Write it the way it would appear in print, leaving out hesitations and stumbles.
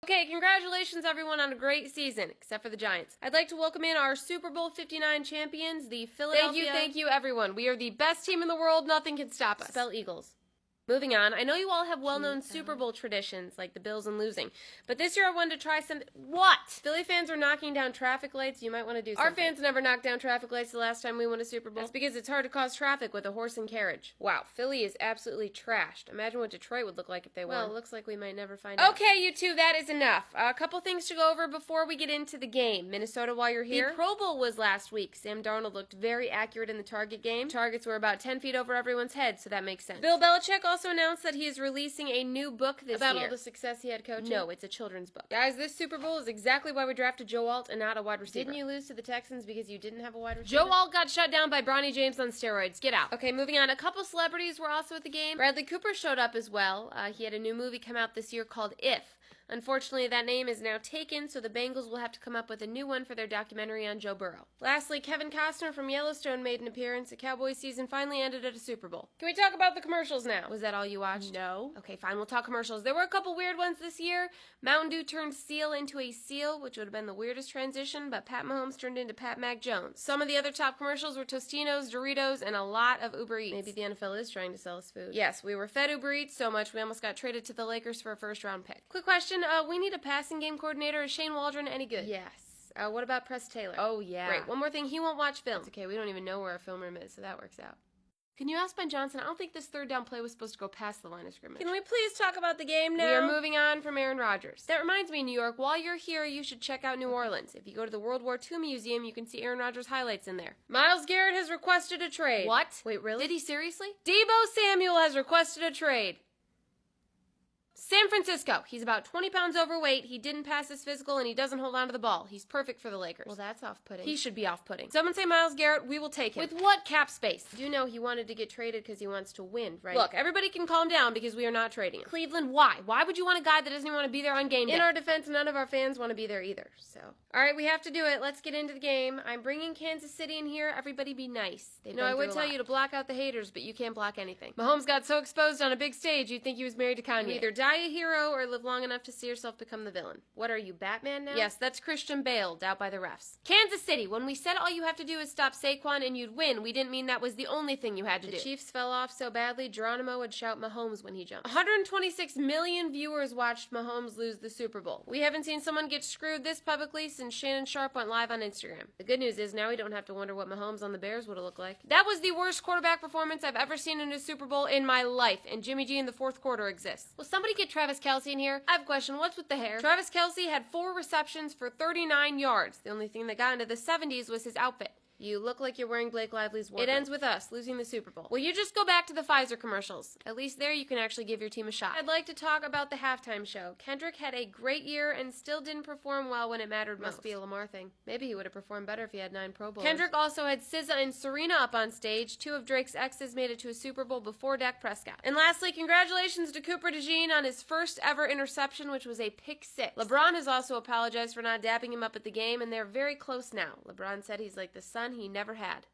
Okay, congratulations everyone on a great season, except for the Giants. I'd like to welcome in our Super Bowl 59 champions, the Philadelphia... Thank you everyone. We are the best team in the world. Nothing can stop us. Spell Eagles. Moving on, I know you all have well-known Super Bowl traditions, like the Bills and losing, but this year I wanted to try something. What? Philly fans are knocking down traffic lights. You might want to do something. Our fans never knocked down traffic lights the last time we won a Super Bowl. That's because it's hard to cause traffic with a horse and carriage. Wow, Philly is absolutely trashed. Imagine what Detroit would look like if they won. Well, it looks like we might never find out. Okay, you two, that is enough. A couple things to go over before we get into the game. Minnesota, while you're here. The Pro Bowl was last week. Sam Darnold looked very accurate in the target game. Targets were about 10 feet over everyone's head, so that makes sense. Bill Belichick also announced that he is releasing a new book this year. About all the success he had coaching? No, it's a children's book. Guys, this Super Bowl is exactly why we drafted Joe Alt and not a wide receiver. Didn't you lose to the Texans because you didn't have a wide receiver? Joe Alt got shut down by Bronny James on steroids. Get out. Okay, moving on. A couple celebrities were also at the game. Bradley Cooper showed up as well. He had a new movie come out this year called If. Unfortunately, that name is now taken, so the Bengals will have to come up with a new one for their documentary on Joe Burrow. Lastly, Kevin Costner from Yellowstone made an appearance. The Cowboys season finally ended at a Super Bowl. Can we talk about the commercials now? Was that all you watched? No. Okay, fine, we'll talk commercials. There were a couple weird ones this year. Mountain Dew turned seal into a seal, which would have been the weirdest transition, but Pat Mahomes turned into Pat Mac Jones. Some of the other top commercials were Tostinos, Doritos, and a lot of Uber Eats. Maybe the NFL is trying to sell us food. Yes, we were fed Uber Eats so much we almost got traded to the Lakers for a first-round pick. Quick question, we need a passing game coordinator. Is Shane Waldron any good? Yes. What about Press Taylor? Oh, yeah. Great. One more thing, he won't watch film. It's okay, we don't even know where our film room is, so that works out. Can you ask Ben Johnson? I don't think this third down play was supposed to go past the line of scrimmage. Can we please talk about the game now? We are moving on from Aaron Rodgers. That reminds me, New York, while you're here, you should check out New Orleans. If you go to the World War II Museum, you can see Aaron Rodgers highlights in there. Myles Garrett has requested a trade. What? Wait, really? Did he seriously? Deebo Samuel has requested a trade. San Francisco. He's about 20 pounds overweight. He didn't pass his physical, and he doesn't hold on to the ball. He's perfect for the Lakers. Well, that's off-putting. He should be off-putting. Someone say Myles Garrett. We will take him. With what cap space? You do know he wanted to get traded because he wants to win, right? Look, everybody can calm down because we are not trading him. Cleveland, why? Why would you want a guy that doesn't even want to be there on game day? In our defense, none of our fans want to be there either, so. All right, we have to do it. Let's get into the game. I'm bringing Kansas City in here. Everybody be nice. No, I would tell you to block out the haters, but you can't block anything. Mahomes got so exposed on a big stage, you'd think he was married to Kanye. You either die a hero or live long enough to see yourself become the villain. What are you, Batman now? Yes, that's Christian Bale, out by the refs. Kansas City, when we said all you have to do is stop Saquon and you'd win, we didn't mean that was the only thing you had to do. The Chiefs fell off so badly, Geronimo would shout Mahomes when he jumped. 126 million viewers watched Mahomes lose the Super Bowl. We haven't seen someone get screwed this publicly since Shannon Sharp went live on Instagram. The good news is now we don't have to wonder what Mahomes on the Bears would have looked like. That was the worst quarterback performance I've ever seen in a Super Bowl in my life, and Jimmy G in the fourth quarter exists. Will somebody get Travis Kelce in here? I have a question. What's with the hair? Travis Kelce had 4 receptions for 39 yards. The only thing that got into the 70s was his outfit. You look like you're wearing Blake Lively's wardrobe. It ends with us losing the Super Bowl. Well, you just go back to the Pfizer commercials. At least there you can actually give your team a shot. I'd like to talk about the halftime show. Kendrick had a great year and still didn't perform well when it mattered most. Must be a Lamar thing. Maybe he would have performed better if he had 9 Pro Bowls. Kendrick also had SZA and Serena up on stage. 2 of Drake's exes made it to a Super Bowl before Dak Prescott. And lastly, congratulations to Cooper DeJean on his first ever interception, which was a pick 6. LeBron has also apologized for not dapping him up at the game, and they're very close now. LeBron said he's like the son he never had.